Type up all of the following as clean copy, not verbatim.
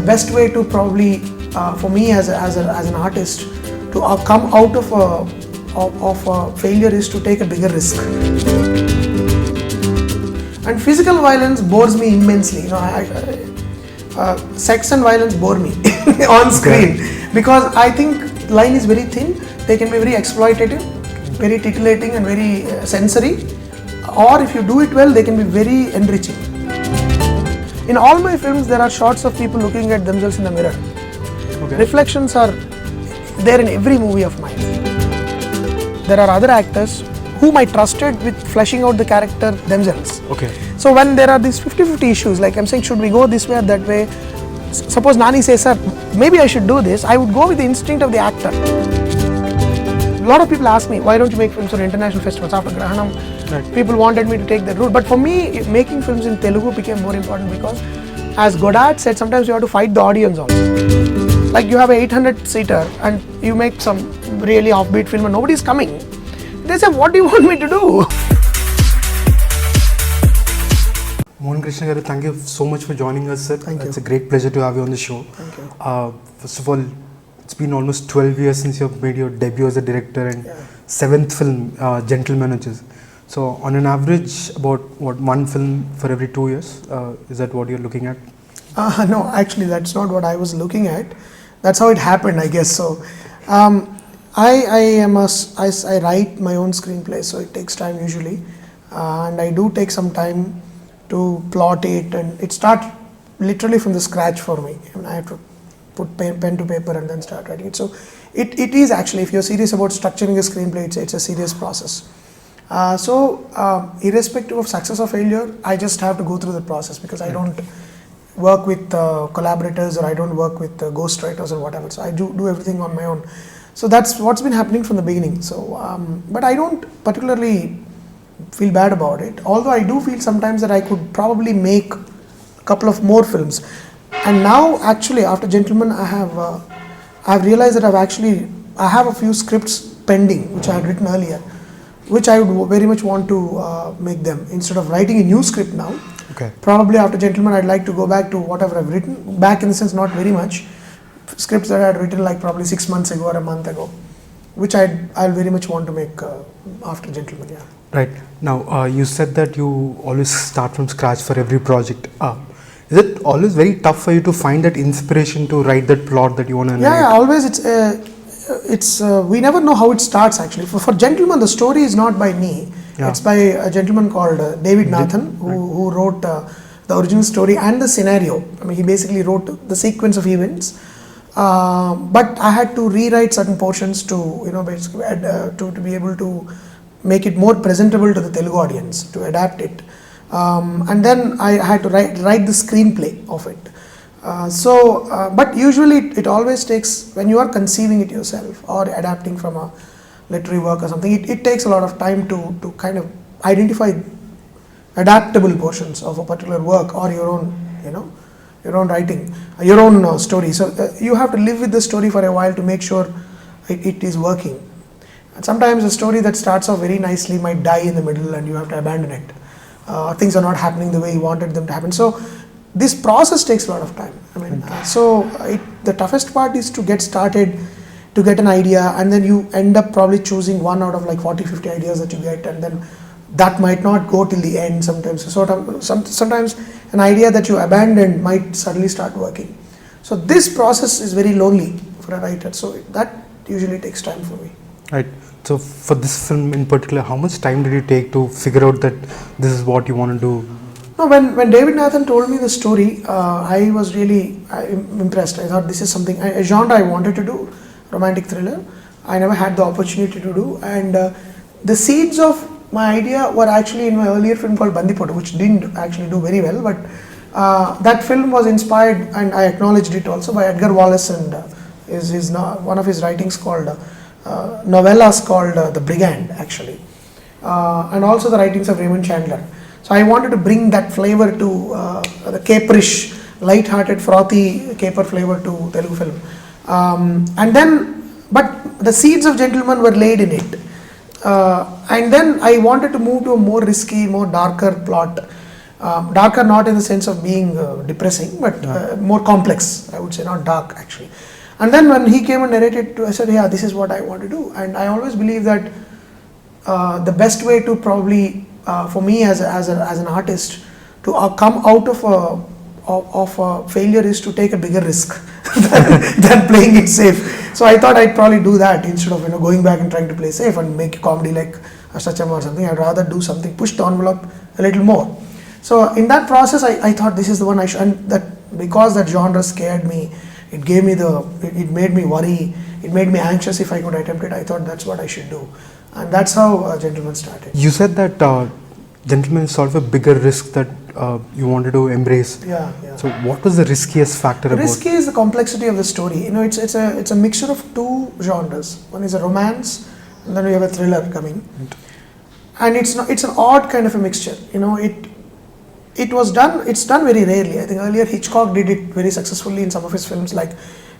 best way to probably, for me as an artist, to come out of a failure is to take a bigger risk. And physical violence bores me immensely. You know, sex and violence bore me on screen, because I think line is very thin. They can be very exploitative, very titillating and very sensory, or if you do it well, they can be very enriching. In all my films, there are shots of people looking at themselves in the mirror. Okay. Reflections are there in every movie of mine. There are other actors whom I trusted with fleshing out the character themselves. Okay. So when there are these 50-50 issues, like I'm saying, should we go this way or that way? Suppose Nani says, sir, maybe I should do this, I would go with the instinct of the actor. A lot of people ask me, why don't you make films for international festivals? After Grahanam, people wanted me to take that route. But for me, making films in Telugu became more important because, as Godard said, sometimes you have to fight the audience also. Like you have an 800-seater and you make some really offbeat film and nobody's coming. They say, what do you want me to do? Mohan Krishna Garu, thank you so much for joining us, sir. Thank you. It's a great pleasure to have you on the show. Thank you. First of all, it's been almost 12 years since you have made your debut as a director, and 7th film, Gentleman, which is. So on an average, about one film for every 2 years? Is that what you're looking at? No, actually that's not what I was looking at. That's how it happened, I guess. So I write my own screenplay, so it takes time usually, and I do take some time to plot it, and it starts literally from the scratch for me. I mean, I have to put pen to paper and then start writing it. So it is actually, if you're serious about structuring a screenplay, it's a serious process. Irrespective of success or failure, I just have to go through the process, because I don't work with collaborators, or I don't work with ghostwriters or whatever. So I do everything on my own. So that's what's been happening from the beginning. So, but I don't particularly feel bad about it. Although I do feel sometimes that I could probably make a couple of more films. And now, actually, after Gentleman, I've realized that I have a few scripts pending which I had written earlier, which I would very much want to make them. Instead of writing a new script now, probably after Gentleman, I'd like to go back to whatever I've written. Back in the sense, not very much. Scripts that I had written like probably 6 months ago or a month ago, which I'll very much want to make after Gentleman. Yeah. Right. Now, you said that you always start from scratch for every project. Is it always very tough for you to find that inspiration to write that plot that you want to narrate? Yeah, always. It's we never know how it starts actually. For Gentleman, the story is not by me. Yeah. It's by a gentleman called David Nathan, who wrote the original story and the scenario. I mean, he basically wrote the sequence of events. But I had to rewrite certain portions to, basically to be able to make it more presentable to the Telugu audience, to adapt it. And then I had to write the screenplay of it. But usually it always takes, when you are conceiving it yourself or adapting from a literary work or something, it takes a lot of time to kind of identify adaptable portions of a particular work or your own, your own writing, your own story. So you have to live with the story for a while to make sure it is working. And sometimes a story that starts off very nicely might die in the middle and you have to abandon it. Things are not happening the way you wanted them to happen. So this process takes a lot of time. I mean, the toughest part is to get started, to get an idea, and then you end up probably choosing one out of like 40-50 ideas that you get, and then that might not go till the end sometimes. So sometimes an idea that you abandoned might suddenly start working. So this process is very lonely for a writer. So that usually takes time for me. Right. So for this film in particular, how much time did it take to figure out that this is what you want to do? No, when David Nathan told me the story, I was really impressed. I thought this is something, a genre I wanted to do, romantic thriller. I never had the opportunity to do, and the seeds of my idea were actually in my earlier film called Bandipota, which didn't actually do very well, but that film was inspired, and I acknowledged it also, by Edgar Wallace and one of his writings called novellas called The Brigand actually, and also the writings of Raymond Chandler. So I wanted to bring that flavor to the caperish, light-hearted, frothy caper flavor to Telugu film. But the seeds of Gentleman were laid in it. And then I wanted to move to a more risky, more darker plot. Darker not in the sense of being depressing, but more complex, I would say, not dark actually. And then when he came and narrated to, I said, yeah, this is what I want to do. And I always believe that the best way to probably, for me as an artist, to come out of a failure is to take a bigger risk than playing it safe. So I thought I'd probably do that instead of going back and trying to play safe and make a comedy like Ashta Chemma or something. I'd rather do something, push the envelope a little more. So in that process, I thought this is the one I should, and that because that genre scared me, it gave me it made me worry, it made me anxious if I could attempt it. I thought that's what I should do, and that's how Gentleman started. You said that Gentleman is sort of a bigger risk that you wanted to embrace. Yeah. So what was the riskiest factor about it? Risky is the complexity of the story. It's a mixture of two genres. One is a romance, and then we have a thriller coming, and it's an odd kind of a mixture. It's done very rarely. I think earlier Hitchcock did it very successfully in some of his films. Like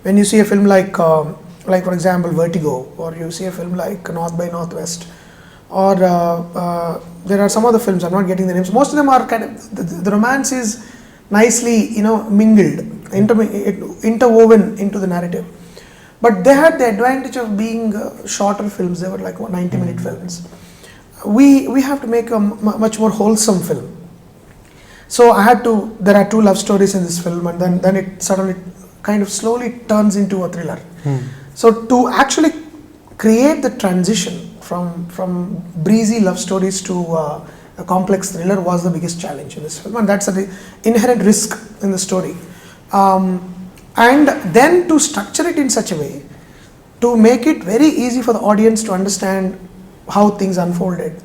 when you see a film like for example Vertigo, or you see a film like North by Northwest, or there are some other films. I'm not getting the names. Most of them are kind of the romance is nicely mingled, interwoven into the narrative. But they had the advantage of being shorter films. They were like 90-minute films. We have to make a much more wholesome film. So there are two love stories in this film, and then it suddenly kind of slowly turns into a thriller. So to actually create the transition from breezy love stories to a complex thriller was the biggest challenge in this film, and that's an inherent risk in the story. And then to structure it in such a way to make it very easy for the audience to understand how things unfolded.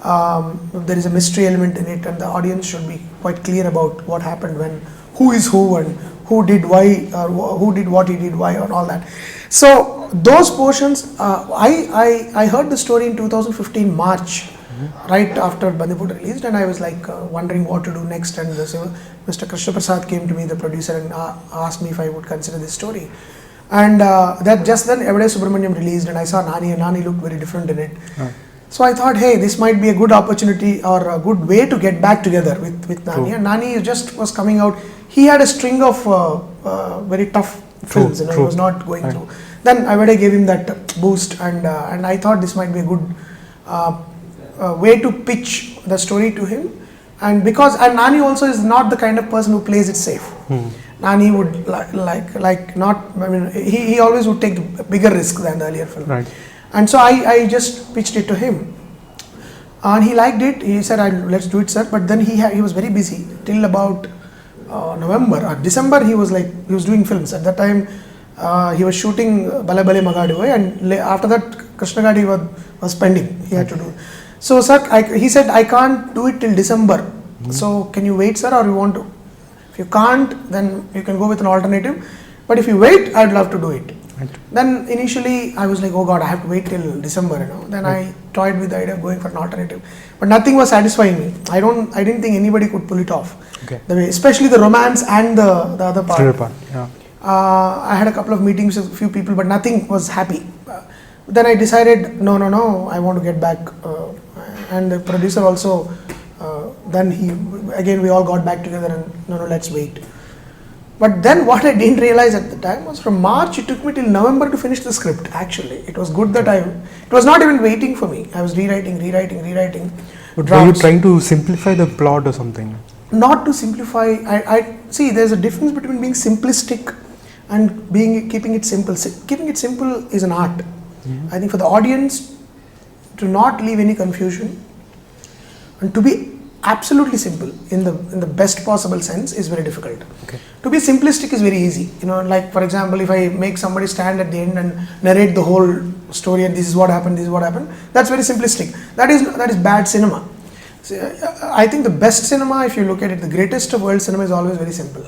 There is a mystery element in it, and the audience should be quite clear about what happened, when who is who, and who did why, or who did what he did why, and all that. So those portions, I heard the story in 2015 March, right after Bandipur released, and I was like wondering what to do next. And Mr. Krishna Prasad came to me, the producer, and asked me if I would consider this story. And that just then Evade Subramaniam released, and I saw Nani, and Nani looked very different in it. So I thought, hey, this might be a good opportunity or a good way to get back together with Nani. And Nani just was coming out. He had a string of very tough films, he was not going through. Then Evade gave him that boost, and I thought this might be a good way to pitch the story to him. And Nani also is not the kind of person who plays it safe. Nani would he always would take a bigger risk than the earlier film. Right. And so I just pitched it to him, and he liked it. He said, let's do it, sir. But then he was very busy till about November or December. He was doing films. At that time he was shooting Bale Bale Magadu, and after that Krishna Gadi was pending. He had to do. So sir, he said, I can't do it till December. So can you wait, sir, or you want to? If you can't, then you can go with an alternative. But if you wait, I'd love to do it. Right. Then initially I was like, oh God, I have to wait till December, Then I toyed with the idea of going for an alternative, but nothing was satisfying me. I didn't think anybody could pull it off. Okay. The way, especially the romance and the other part. Yeah. I had a couple of meetings with a few people, but nothing was happy. Then I decided, no, I want to get back. And the producer also. Then we all got back together and no, let's wait. But then what I didn't realize at the time was from March it took me till November to finish the script. Actually, it was good that it was not even waiting for me. I was rewriting. But were you trying to simplify the plot or something? Not to simplify. I see there's a difference between being simplistic and keeping it simple. Keeping it simple is an art. I think for the audience to not leave any confusion and to be absolutely simple in the best possible sense is very difficult. Okay. To be simplistic is very easy. Like for example, if I make somebody stand at the end and narrate the whole story and this is what happened, that's very simplistic. That is bad cinema. So, I think the best cinema, if you look at it, the greatest of world cinema is always very simple.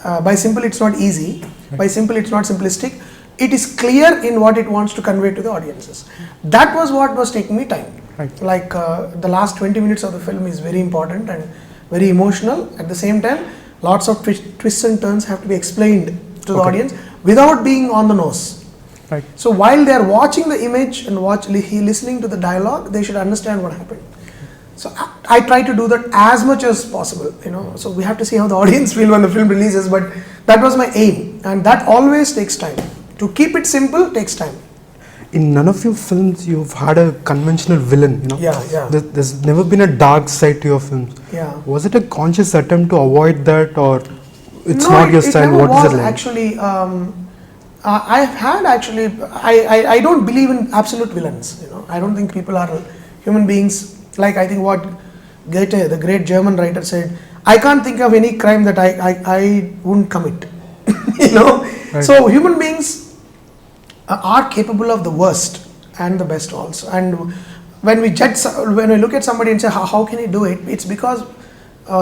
By simple, it's not easy. By simple, it's not simplistic. It is clear in what it wants to convey to the audiences. That was what was taking me time. Right. Like the last 20 minutes of the film is very important and very emotional. At the same time, lots of twists and turns have to be explained to the audience without being on the nose. Right. So while they are watching the image and listening to the dialogue, they should understand what happened. So I try to do that as much as possible, so we have to see how the audience feel when the film releases, but that was my aim, and that always takes time. To keep it simple takes time. In none of your films you've had a conventional villain, Yeah. There's never been a dark side to your films. Yeah. Was it a conscious attempt to avoid that, or it's No, not your it style? never What was is it like? actually. I've had actually. I don't believe in absolute villains. I don't think people are human beings. Like I think what Goethe, the great German writer, said. I can't think of any crime that I wouldn't commit. Right. So human beings are capable of the worst and the best also. And when we look at somebody and say how can he do it, it's because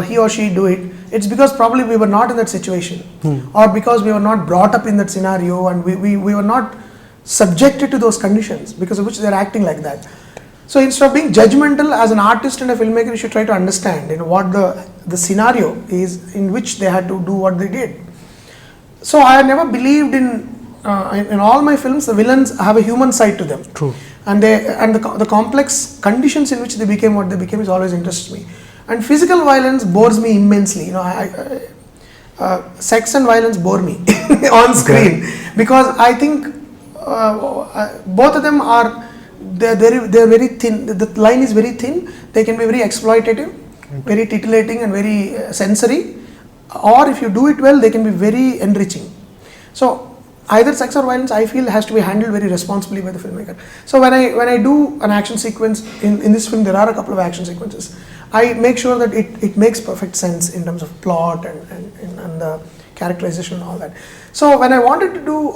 he or she do it. It's because probably we were not in that situation, or because we were not brought up in that scenario, and we were not subjected to those conditions because of which they are acting like that. So instead of being judgmental as an artist and a filmmaker, you should try to understand what the scenario is in which they had to do what they did. So I never believed in all my films the villains have a human side to them. True. And the complex conditions in which they became what they became is always interests me. And physical violence bores me immensely. Sex and violence bore me on screen, because I think both of them are they're very thin. The line is very thin. They can be very exploitative, very titillating, and very sensory. Or if you do it well, they can be very enriching. So either sex or violence, I feel, has to be handled very responsibly by the filmmaker. So when I do an action sequence in this film, there are a couple of action sequences. I make sure that it makes perfect sense in terms of plot and the characterization and all that. So when I wanted to do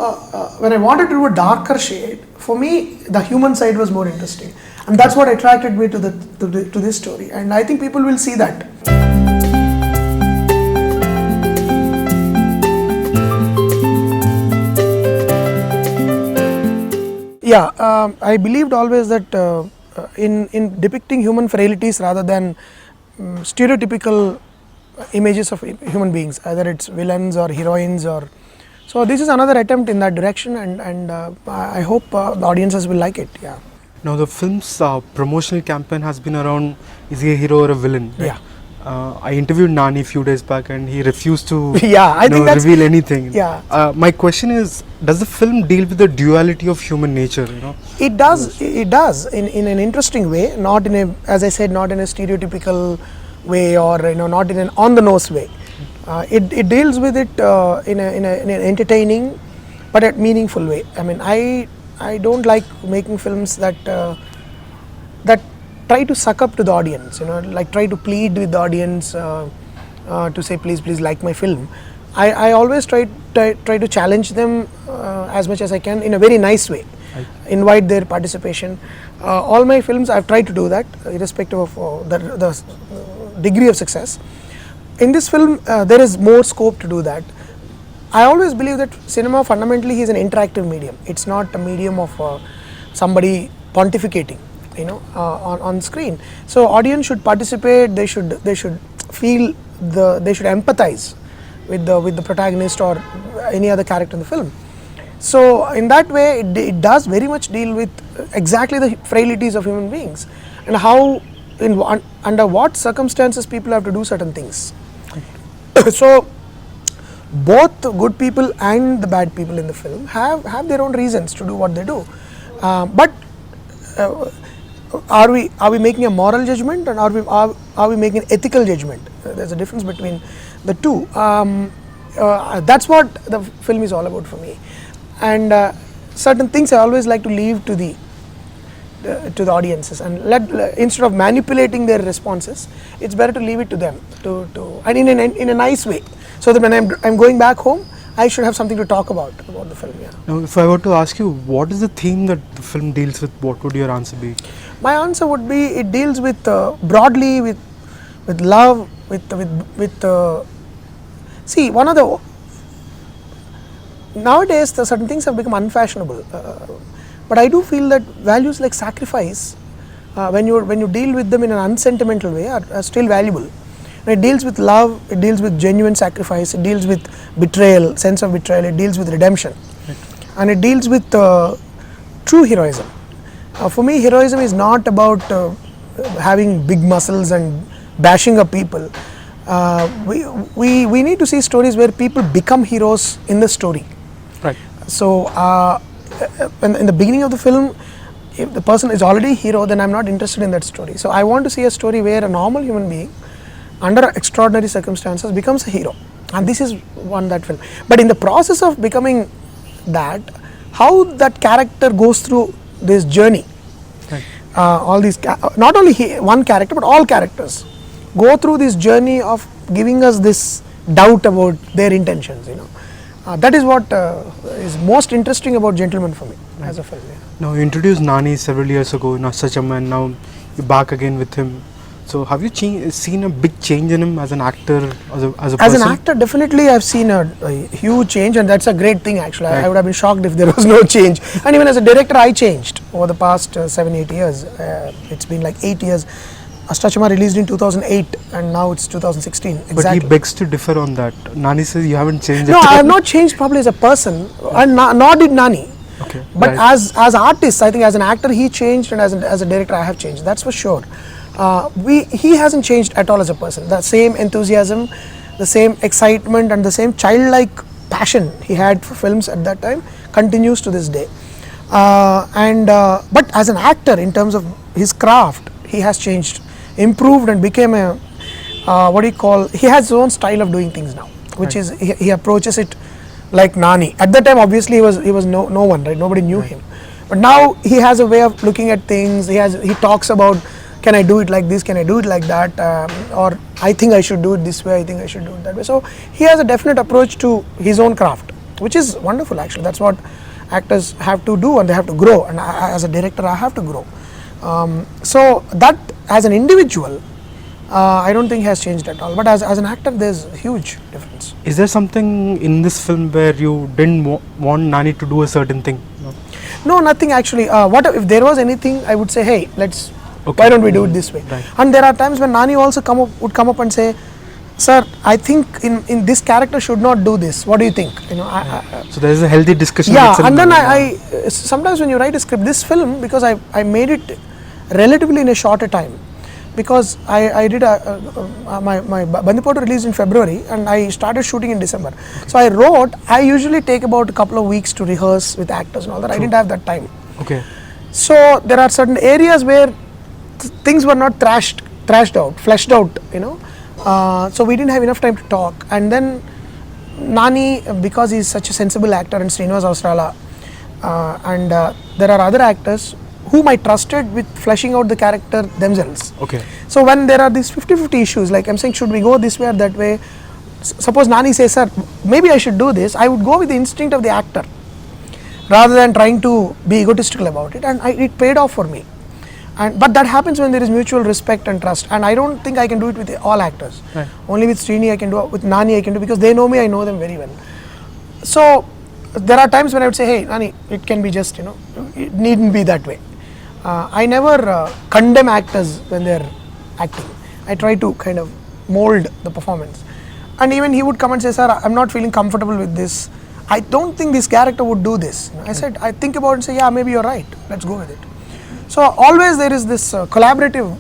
a darker shade, for me the human side was more interesting, and that's what attracted me to this story. And I think people will see that. Yeah, I believed always that in depicting human frailties rather than stereotypical images of human beings, either it's villains or heroines, or so this is another attempt in that direction, and I hope the audiences will like it. Yeah. Now the film's promotional campaign has been around, is he a hero or a villain? Right? Yeah. I interviewed Nani a few days back and he refused to I think reveal anything. Yeah. My question is, does the film deal with the duality of human nature? It does. It does in an interesting way. Not in a, as I said, not in a stereotypical way, or not in an on the nose way. It deals with it in an entertaining but a meaningful way. I mean, I don't like making films that try to suck up to the audience, like try to plead with the audience to say please like my film. I always try to challenge them as much as I can in a very nice way. Right. Invite their participation. All my films I've tried to do that, irrespective of the degree of success. In this film there is more scope to do that. I always believe that cinema fundamentally is an interactive medium. It's not a medium of somebody pontificating, on screen. So audience should participate. They should feel they should empathize with the protagonist or any other character in the film. So in that way, it does very much deal with exactly the frailties of human beings and how under what circumstances people have to do certain things. So both the good people and the bad people in the film have their own reasons to do what they do, but are we making a moral judgment, and are we making an ethical judgment? There's a difference between the two. That's what the film is all about for me. And certain things I always like to leave to the audiences, and instead of manipulating their responses, it's better to leave it to them and in a nice way, so that when I'm going back home, I should have something to talk about the film. Yeah. Now, if I were to ask you, what is the theme that the film deals with? What would your answer be? My answer would be, it deals with broadly with love, with see, one of the nowadays the certain things have become unfashionable, but I do feel that values like sacrifice, when you deal with them in an unsentimental way, are still valuable. And it deals with love, it deals with genuine sacrifice, it deals with betrayal, sense of betrayal, it deals with redemption, right. And it deals with true heroism. For me, heroism is not about having big muscles and bashing up people. We need to see stories where people become heroes in the story. Right. So in the beginning of the film, if the person is already a hero, then I'm not interested in that story. So I want to see a story where a normal human being, under extraordinary circumstances, becomes a hero. And this is one that film. But in the process of becoming that, how that character goes through this journey. Right. All these, not only one character, but all characters go through this journey of giving us this doubt about their intentions. That is what is most interesting about Gentleman for me as a film. Yeah. Now you introduced Nani several years ago in Ashta Chemma, and now you're back again with him. So have you seen a big change in him as an actor, as a person? As an actor, definitely I've seen a huge change, and that's a great thing actually. Right. I would have been shocked if there was no change. And even as a director, I changed over the past 7-8 years. It's been like 8 years. Ashta Chemma released in 2008 and now it's 2016. Exactly. But he begs to differ on that. Nani says you haven't changed. No, I have not changed probably as a person, and nor did Nani. Okay. But Right. as artists, I think as an actor he changed, and as a director I have changed. That's for sure. He hasn't changed at all as a person. The same enthusiasm, the same excitement, and the same childlike passion he had for films at that time continues to this day. But as an actor, in terms of his craft, he has changed, improved, and became a he has his own style of doing things now, which is he approaches it like Nani. At that time, obviously, he was no one, right? Nobody knew him. But now he has a way of looking at things. He talks about, can I do it like this? Can I do it like that? Or I think I should do it this way. I think I should do it that way. So he has a definite approach to his own craft, which is wonderful. Actually, that's what actors have to do, and they have to grow. And as a director, I have to grow. So that as an individual, I don't think has changed at all. But as an actor, there's a huge difference. Is there something in this film where you didn't want Nani to do a certain thing? No, nothing actually. If there was anything, I would say, hey, why don't we do it this way? Right. And there are times when Nani also would come up and say, sir, I think in this character should not do this. What do you think? So there is a healthy discussion. Yeah, itself. and then I sometimes when you write a script, this film, because I made it relatively in a shorter time, because I did my Bandipota released in February and I started shooting in December. Okay. So I usually take about a couple of weeks to rehearse with actors and all that. True. I didn't have that time. Okay. So there are certain areas where things were not fleshed out, so we didn't have enough time to talk. And then Nani, because he's such a sensible actor, and Srinivas Avasrala, and there are other actors whom I trusted with fleshing out the character themselves. Okay. So when there are these 50-50 issues, like I'm saying, should we go this way or that way? Suppose Nani says, sir, maybe I should do this, I would go with the instinct of the actor rather than trying to be egotistical about it, and it paid off for me. But that happens when there is mutual respect and trust, and I don't think I can do it with all actors. Right. Only with Srini I can do it, with Nani I can do, because they know me, I know them very well. So there are times when I would say, hey Nani, it can be just, it needn't be that way. I never condemn actors when they're acting. I try to kind of mold the performance. And even he would come and say, sir, I'm not feeling comfortable with this. I don't think this character would do this. I said, I think about it and say, yeah, maybe you're right. Let's go with it. So always there is this collaborative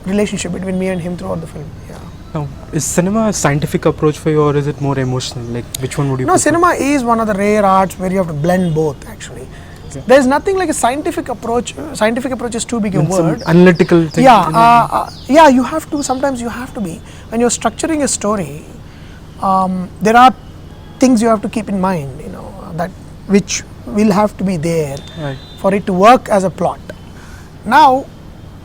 relationship between me and him throughout the film. Yeah. Now, is cinema a scientific approach for you, or is it more emotional? Like, which one would you prefer? Cinema is one of the rare arts where you have to blend both, actually. Okay. There is nothing like a scientific approach. Scientific approach is too big a word. Analytical thing. Yeah, you have to. Sometimes you have to be. When you're structuring a story, there are things you have to keep in mind. That which will have to be there for it to work as a plot. Now,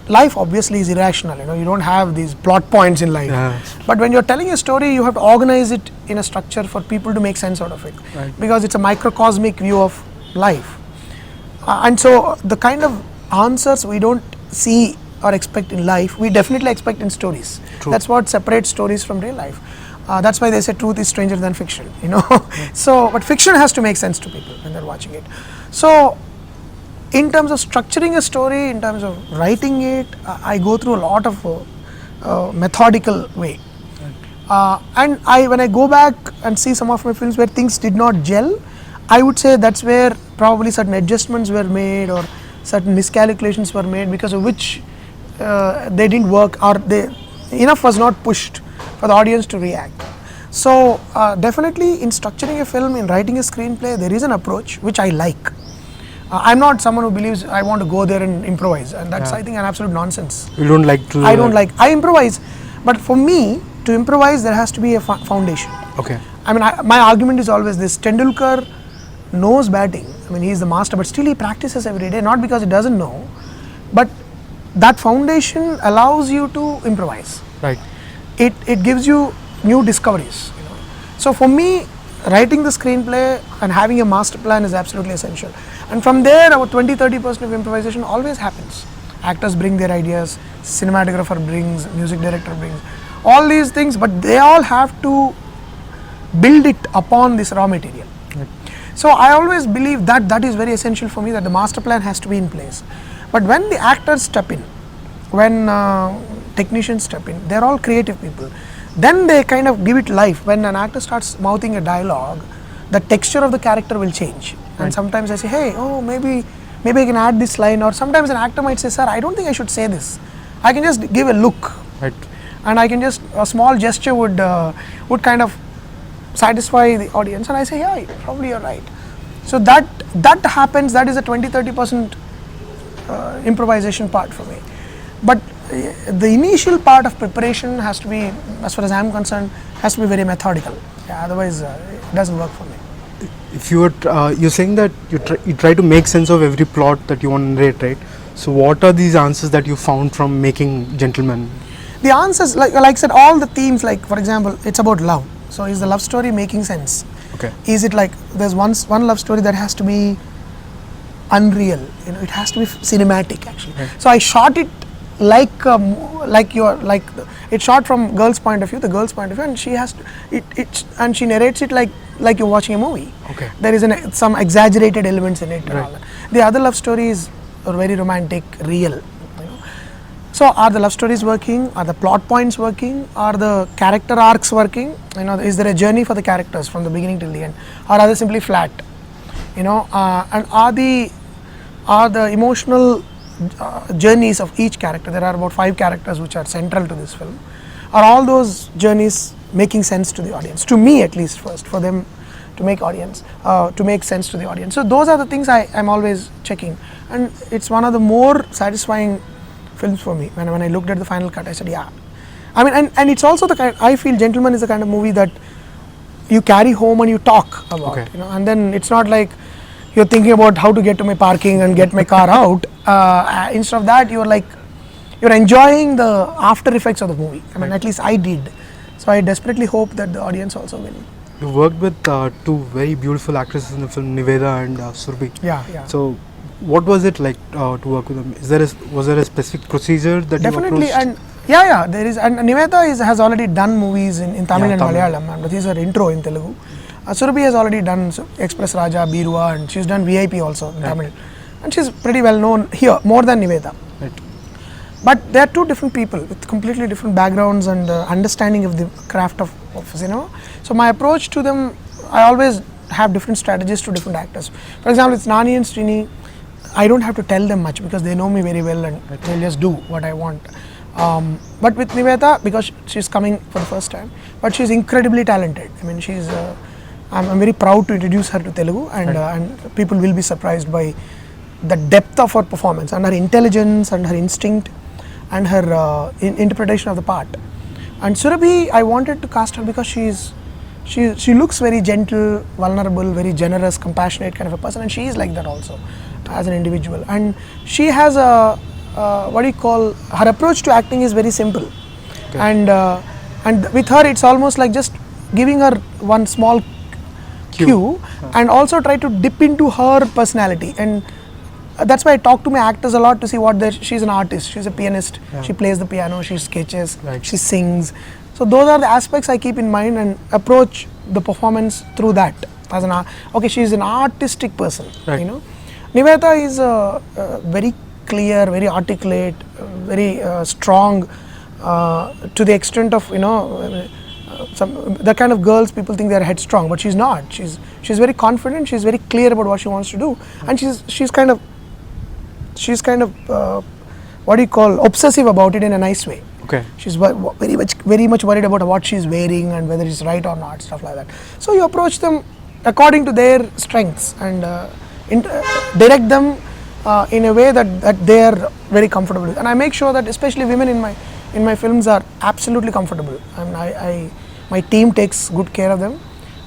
life obviously is irrational. You don't have these plot points in life. Yeah. But when you're telling a story, you have to organize it in a structure for people to make sense out of it, because it's a microcosmic view of life. And so the kind of answers we don't see or expect in life, we definitely expect in stories. True. That's what separates stories from real life. That's why they say truth is stranger than fiction. So, but fiction has to make sense to people when they're watching it. So, in terms of structuring a story, in terms of writing it, I go through a lot of methodical way. And when I go back and see some of my films where things did not gel, I would say that's where probably certain adjustments were made or certain miscalculations were made, because of which they didn't work, or enough was not pushed for the audience to react. So definitely in structuring a film, in writing a screenplay, there is an approach which I like. I'm not someone who believes I want to go there and improvise, and that's I think an absolute nonsense. You don't like to? I don't like. I improvise, but for me to improvise, there has to be a foundation. Okay. I mean, my argument is always this: Tendulkar knows batting. I mean, he is the master, but still he practices every day. Not because he doesn't know, but that foundation allows you to improvise. Right. It gives you new discoveries. So for me, writing the screenplay and having a master plan is absolutely essential. And from there, about 20-30% of improvisation always happens. Actors bring their ideas, cinematographer brings, music director brings, all these things, but they all have to build it upon this raw material. Right. So I always believe that that is very essential for me, that the master plan has to be in place. But when the actors step in, when technicians step in, they're all creative people. Then they kind of give it life. When an actor starts mouthing a dialogue, the texture of the character will change. And sometimes I say, hey, oh, maybe I can add this line. Or sometimes an actor might say, sir, I don't think I should say this. I can just give a look. Right. And I can just, a small gesture would kind of satisfy the audience. And I say, yeah, probably you're right. So that happens. That is a 20-30% improvisation part for me. But the initial part of preparation has to be, as far as I'm concerned, has to be very methodical. Yeah, otherwise, it doesn't work for me. If you were, you're saying that you try to make sense of every plot that you want to narrate, right? So what are these answers that you found from making Gentleman? The answers, like I said, all the themes, like for example, it's about love. So is the love story making sense? Okay. Is it like, there's one love story that has to be unreal, it has to be cinematic actually. Right. So I shot it it's shot from girl's point of view, the girl's point of view, and she has to, and she narrates it like you're watching a movie. Okay. There is some exaggerated elements in it. And all that. The other love stories are very romantic, real. So are the love stories working? Are the plot points working? Are the character arcs working? Is there a journey for the characters from the beginning till the end, or are they simply flat? And are the emotional journeys of each character? There are about 5 characters which are central to this film. Are all those journeys making sense to the audience? To me, at least, first, for them to make sense to the audience. So those are the things I'm always checking, and it's one of the more satisfying films for me. When I looked at the final cut, I said, yeah. I mean, and it's also the kind, I feel Gentleman is the kind of movie that you carry home and you talk about. Okay. And then it's not like you're thinking about how to get to my parking and get my car out. Instead of that, you're enjoying the after effects of the movie. I mean, at least I did. So I desperately hope that the audience also will. You worked with 2 very beautiful actresses in the film, Niveda and Surbhi. Yeah. So what was it like to work with them? Was there a specific procedure that Definitely, you approached? and there is. And Niveda has already done movies in Tamil and Malayalam, and this is her intro in Telugu. Surbhi has already done Express Raja, Birua, and she's done VIP also in Tamil. And she's pretty well known here, more than Niveda. Right. But they are 2 different people with completely different backgrounds and understanding of the craft of cinema. So my approach to them, I always have different strategies to different actors. For example, with Nani and Srini, I don't have to tell them much because they know me very well and they'll just do what I want. But with Niveda, because she's coming for the first time, but she's incredibly talented. I mean, I'm very proud to introduce her to Telugu, and people will be surprised by the depth of her performance and her intelligence and her instinct and her interpretation of the part. And Surabhi, I wanted to cast her because she looks very gentle, vulnerable, very generous, compassionate kind of a person, and she is like that also as an individual. And she has her approach to acting is very simple. Okay. And with her, it's almost like just giving her one small cue and also try to dip into her personality. And that's why I talk to my actors a lot to see she's an artist, she's a pianist, she plays the piano, she sketches, she sings. So those are the aspects I keep in mind and approach the performance through that. She's an artistic person, Niveda is very clear, very articulate, very strong, to the extent of the kind of girls people think they're headstrong, but she's not. She's very confident. She's very clear about what she wants to do, and she's kind of what do you call, obsessive about it in a nice way. Okay. She's very much worried about what she's wearing and whether it's right or not, stuff like that. So you approach them according to their strengths and direct them in a way that they are very comfortable with. And I make sure that especially women in my films are absolutely comfortable. And my team takes good care of them,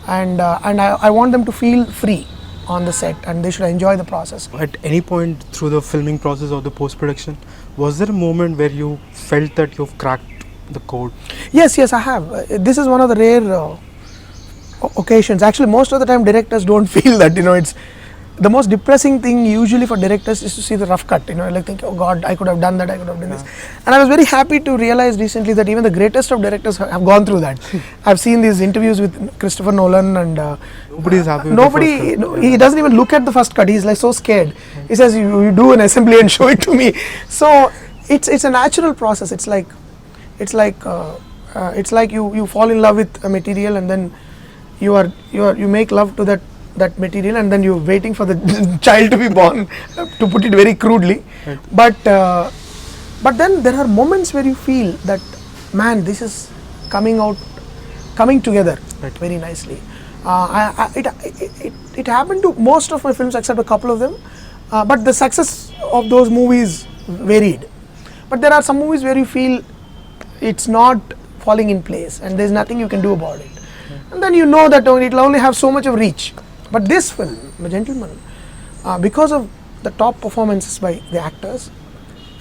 and I want them to feel free on the set, and they should enjoy the process. At any point through the filming process or the post-production, was there a moment where you felt that you've cracked the code? Yes, I have. This is one of the rare occasions. Actually, most of the time directors don't feel that, it's the most depressing thing usually for directors is to see the rough cut, like think, oh God, I could have done that, I could have done this. And I was very happy to realize recently that even the greatest of directors have gone through that. I've seen these interviews with Christopher Nolan, and nobody is happy with nobody, the first cut. he doesn't even look at the first cut. He's like so scared. He says, you do an assembly and show it to me. So it's a natural process. It's like you fall in love with a material, and then you make love to that material, and then you're waiting for the child to be born, to put it very crudely. Right. But then there are moments where you feel that, man, this is coming together very nicely. It happened to most of my films except a couple of them, but the success of those movies varied. But there are some movies where you feel it's not falling in place and there's nothing you can do about it. And then you know that it will only have so much of reach. But this film, The Gentleman, because of the top performances by the actors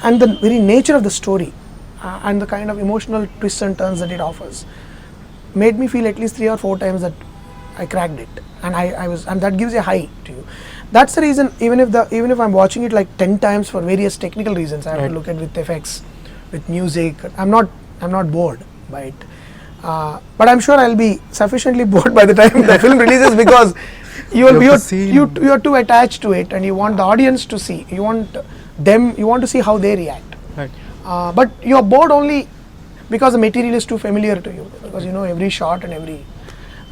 and the very nature of the story and the kind of emotional twists and turns that it offers, made me feel at least 3 or 4 times that I cracked it, and and that gives a high to you. That's the reason, even if I'm watching it like 10 times for various technical reasons, I have to look at with effects, with music. I'm not bored by it. But I'm sure I'll be sufficiently bored by the time the film releases, because you're too attached to it, and you want the audience to see. You want to see how they react. Right. But you're bored only because the material is too familiar to you, because you know every shot and every.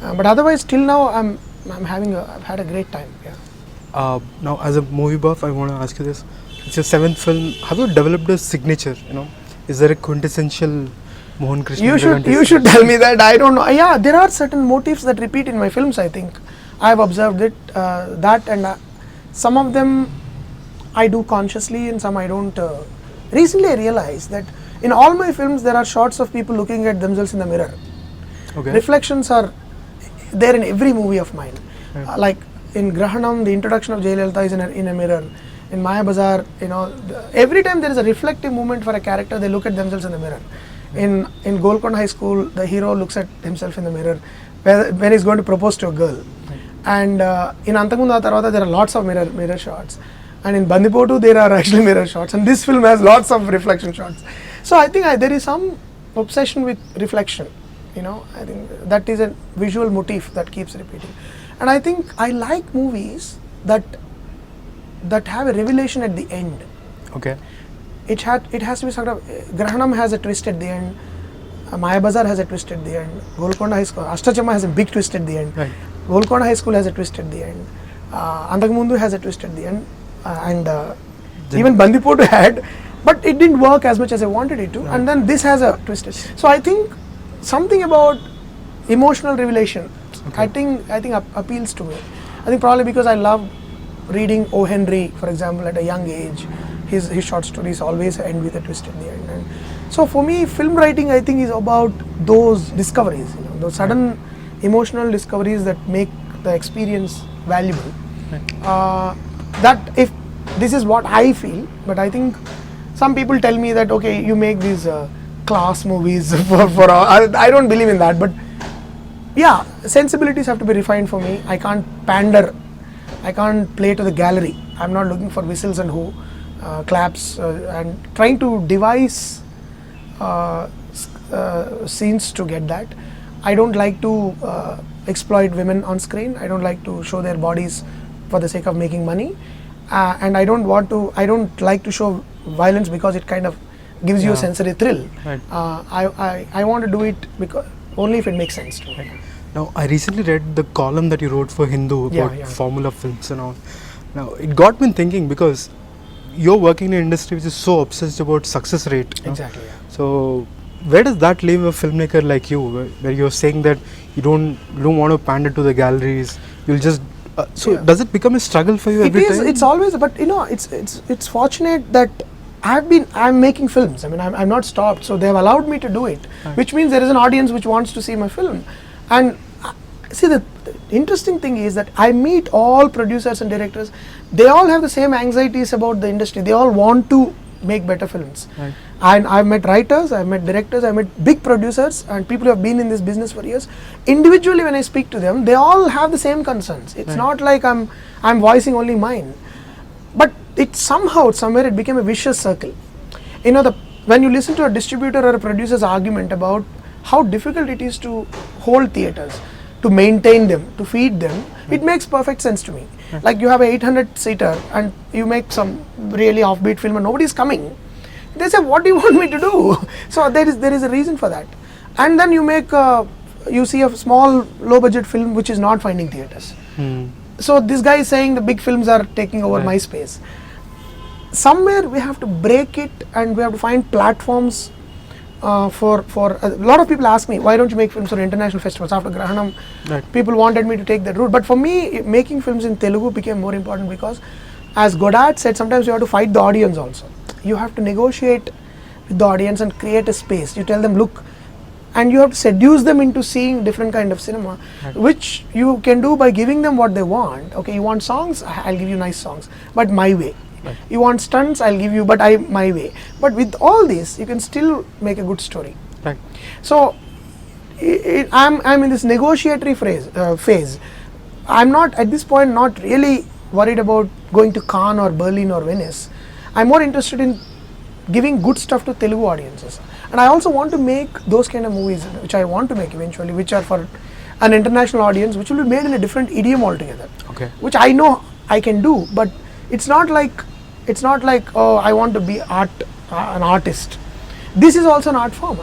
But otherwise, till now, I've had a great time. Yeah. Now, as a movie buff, I want to ask you this: it's your 7th film. Have you developed a signature? Is there a quintessential Mohan Krishna Indraganti? You should tell me that. I don't know. Yeah, there are certain motifs that repeat in my films. I think I've observed it. And some of them I do consciously, and some I don't. Recently, I realized that in all my films there are shots of people looking at themselves in the mirror. Okay. Reflections are there in every movie of mine. Right. Like in Grahanam, the introduction of Jayalalitha is in a mirror. In Maya Bazaar, every time there is a reflective moment for a character, they look at themselves in the mirror. In Golconda High School, the hero looks at himself in the mirror when he's going to propose to a girl. Right. And in Antakumunda Tarvata, there are lots of mirror shots. And in Bandipotu, there are actually mirror shots. And this film has lots of reflection shots. So I think there is some obsession with reflection. I think that is a visual motif that keeps repeating. And I think I like movies that have a revelation at the end. Okay. It has to be sort of. Grahanam has a twist at the end. Maya Bazaar has a twist at the end. Golconda High School, Ashta Chemma has a big twist at the end. Right. Golconda High School has a twist at the end. Antakumundu has a twist at the end. Even Bandipotu had, but it didn't work as much as I wanted it to. Right. And then this has a twist. So I think something about emotional revelation, Okay. I think appeals to me. I think probably because I love reading O. Henry, for example, at a young age. His short stories always end with a twist at the end. And so for me, film writing, I think, is about those discoveries, those sudden emotional discoveries that make the experience valuable. Right. That if this is what I feel, but I think some people tell me that, okay, you make these class movies for I don't believe in that, but yeah, sensibilities have to be refined for me. I can't pander. I can't play to the gallery. I'm not looking for whistles and claps and trying to devise scenes to get that. I don't like to exploit women on screen. I don't like to show their bodies for the sake of making money, and I don't like to show violence because it kind of gives you a sensory thrill. Right. I want to do it because only if it makes sense to me. Right. Now, I recently read the column that you wrote for Hindu about Yeah. formula films and all. Now, it got me thinking, because you're working in an industry which is so obsessed about success rate. Exactly. Yeah. So where does that leave a filmmaker like you, where you're saying that you don't want to pander to the galleries, you'll just does it become a struggle for you every time? It's always, but it's fortunate that I'm making films. I mean, I'm not stopped, so they have allowed me to do it, which means there is an audience which wants to see my film. And see, the interesting thing is that I meet all producers and directors. They all have the same anxieties about the industry. They all want to make better films. Right. And I've met writers, I've met directors, I've met big producers and people who have been in this business for years. Individually, when I speak to them, they all have the same concerns. It's not like I'm voicing only mine. But somewhere it became a vicious circle. When you listen to a distributor or a producer's argument about how difficult it is to hold theatres, to maintain them, to feed them, it makes perfect sense to me. Like you have a 800-seater and you make some really offbeat film and nobody's coming. They say, what do you want me to do? So there is a reason for that. And then you see a small low-budget film which is not finding theatres. So this guy is saying the big films are taking over my space. Somewhere we have to break it and we have to find platforms for a lot of people ask me, why don't you make films for international festivals? After Grahanam, people wanted me to take that route. But for me, making films in Telugu became more important because, as Godard said, sometimes you have to fight the audience also. You have to negotiate with the audience and create a space. You tell them, look, and you have to seduce them into seeing different kind of cinema, which you can do by giving them what they want. Okay, you want songs? I'll give you nice songs, but my way. You want stunts? I'll give you, but my way. But with all this, you can still make a good story. Right. So I'm in this negotiatory phase. I'm not at this point not really worried about going to Cannes or Berlin or Venice. I'm more interested in giving good stuff to Telugu audiences. And I also want to make those kind of movies, which I want to make eventually, which are for an international audience, which will be made in a different idiom altogether. Okay. Which I know I can do, but it's not like oh, I want to be an artist. This is also an art form,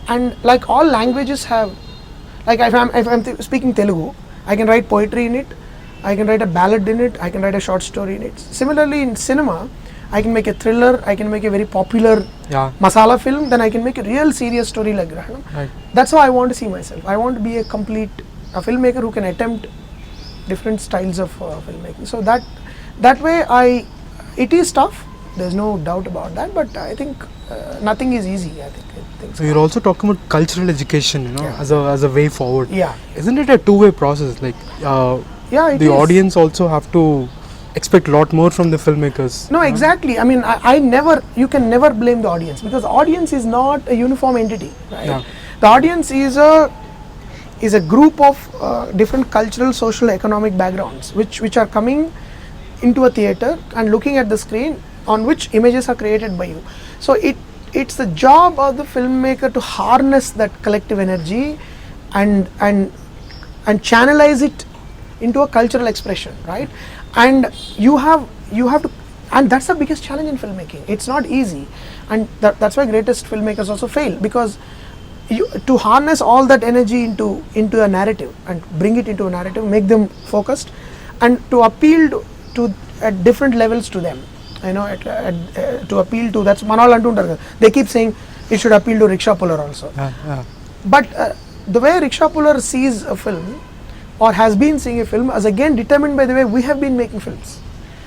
and like all languages have, like if I'm speaking Telugu, I can write poetry in it, I can write a ballad in it, I can write a short story in it. Similarly, in cinema, I can make a thriller, I can make a very popular masala film, then I can make a real serious story like Grahanam. Right. That's how I want to see myself. I want to be a filmmaker who can attempt different styles of filmmaking. So that way it is tough, there's no doubt about that, but I think nothing is easy. I think so you're also talking about cultural education, as a way forward. Yeah. Isn't it a two-way process? Like the audience also have to expect a lot more from the filmmakers. No, exactly. I mean, you can never blame the audience, because the audience is not a uniform entity, right? Yeah. The audience is a group of different cultural, social, economic backgrounds which are coming into a theater and looking at the screen on which images are created by you. So it's the job of the filmmaker to harness that collective energy and channelize it into a cultural expression, right? And you have to, and that's the biggest challenge in filmmaking. It's not easy, and that's why greatest filmmakers also fail, because to harness all that energy into a narrative and bring it into a narrative, make them focused, and to appeal to at different levels to them, to appeal to, that's Manal antuntaru. They keep saying it should appeal to rickshaw puller also. But the way rickshaw puller sees a film or has been seeing a film is again determined by the way we have been making films.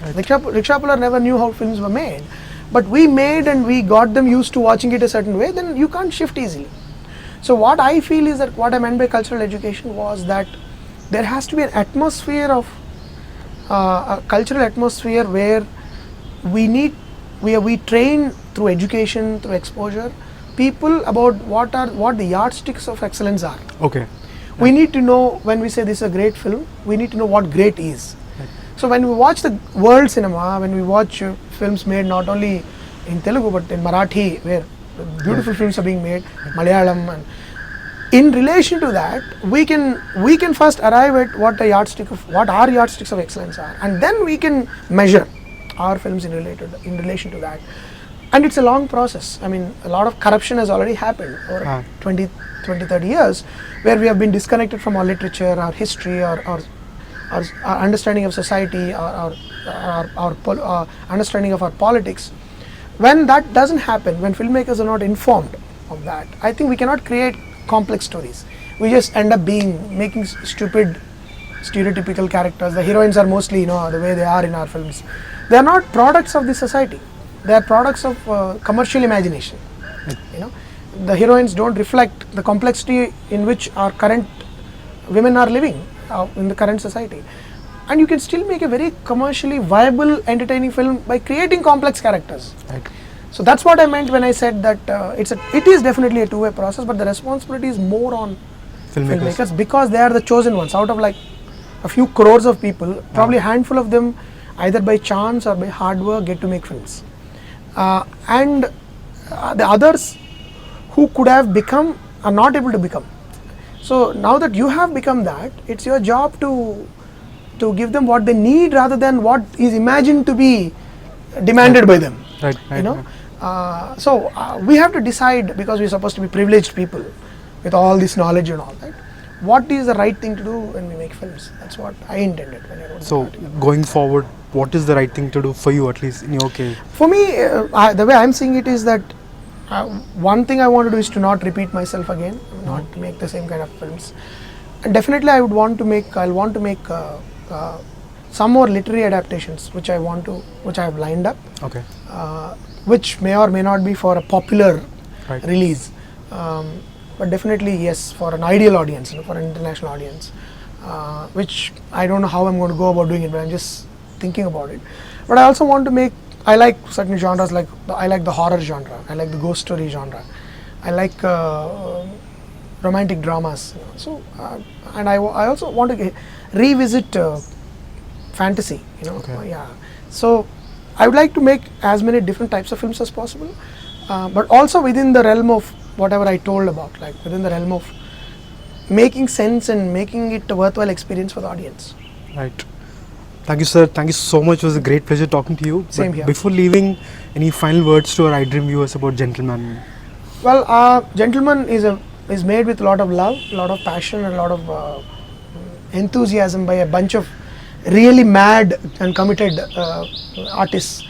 Right. Rickshaw puller never knew how films were made, but we made and we got them used to watching it a certain way, then you can't shift easily. So what I feel is that what I meant by cultural education was that there has to be an atmosphere of a cultural atmosphere where we train through education, through exposure, people about what the yardsticks of excellence are. Okay. We need to know, when we say this is a great film, we need to know what great is. Right. So when we watch the world cinema, when we watch films made not only in Telugu but in Marathi, where beautiful films are being made, Malayalam, and in relation to that, we can first arrive at what our yardsticks of excellence are, and then we can measure our films in relation to that. And it's a long process. I mean, a lot of corruption has already happened over 20, 30 years, where we have been disconnected from our literature, our history, our understanding of society, our understanding of our politics. When that doesn't happen, when filmmakers are not informed of that, I think we cannot create complex stories. We just end up making stupid, stereotypical characters. The heroines are mostly, the way they are in our films. They are not products of the society. They are products of commercial imagination. The heroines don't reflect the complexity in which our current women are living in the current society. And you can still make a very commercially viable, entertaining film by creating complex characters. Right. So that's what I meant when I said that it is definitely a two-way process, but the responsibility is more on filmmakers because they are the chosen ones. Out of like a few crores of people, probably a handful of them, either by chance or by hard work, get to make films. And the others who could have become are not able to become. So now that you have become that, it's your job to give them what they need rather than what is imagined to be demanded by them. Right. So we have to decide, because we're supposed to be privileged people with all this knowledge and all that, what is the right thing to do when we make films. That's what I intended when I wrote So the article. going forward, what is the right thing to do for you, at least in your case? For me, the way I'm seeing it is that one thing I want to do is to not repeat myself again, not make the same kind of films. And definitely I'll want to make some more literary adaptations, which I have lined up, Okay. which may or may not be for a popular Right. release, but definitely yes, for an ideal audience, for an international audience, which I don't know how I'm going to go about doing it, but I'm just thinking about it. But I also want to I like certain genres, I like the horror genre, I like the ghost story genre, I like romantic dramas. So and I also want to revisit fantasy. Okay. Yeah. So I would like to make as many different types of films as possible, but also within the realm of whatever I told about, like within the realm of making sense and making it a worthwhile experience for the audience. Right. Thank you, sir. Thank you so much. It was a great pleasure talking to you. Same But here. Before leaving, any final words to our iDream viewers about Gentleman? Well, Gentleman is made with a lot of love, a lot of passion, and a lot of enthusiasm by a bunch of really mad and committed artists.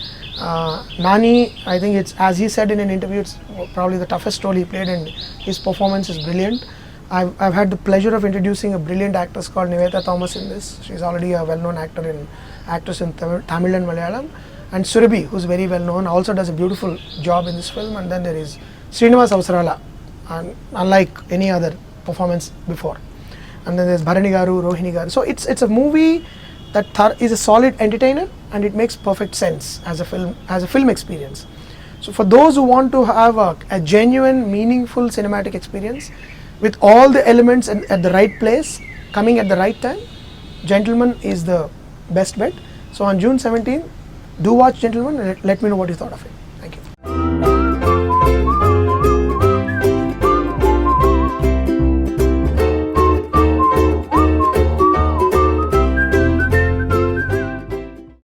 Nani, I think it's, as he said in an interview, it's probably the toughest role he played, and his performance is brilliant. I've had the pleasure of introducing a brilliant actress called Nivetha Thomas in this. She's already a well-known actress in Tamil and Malayalam. And Surabhi, who's very well-known, also does a beautiful job in this film. And then there is Srinivas Avasarala, and unlike any other performance before. And then there's Bharani Garu, Rohini Garu. So it's a movie that is a solid entertainer, and it makes perfect sense as a film experience. So for those who want to have a genuine, meaningful cinematic experience with all the elements at the right place, coming at the right time, Gentleman is the best bet. So on June 17th, do watch Gentleman and let me know what you thought of it.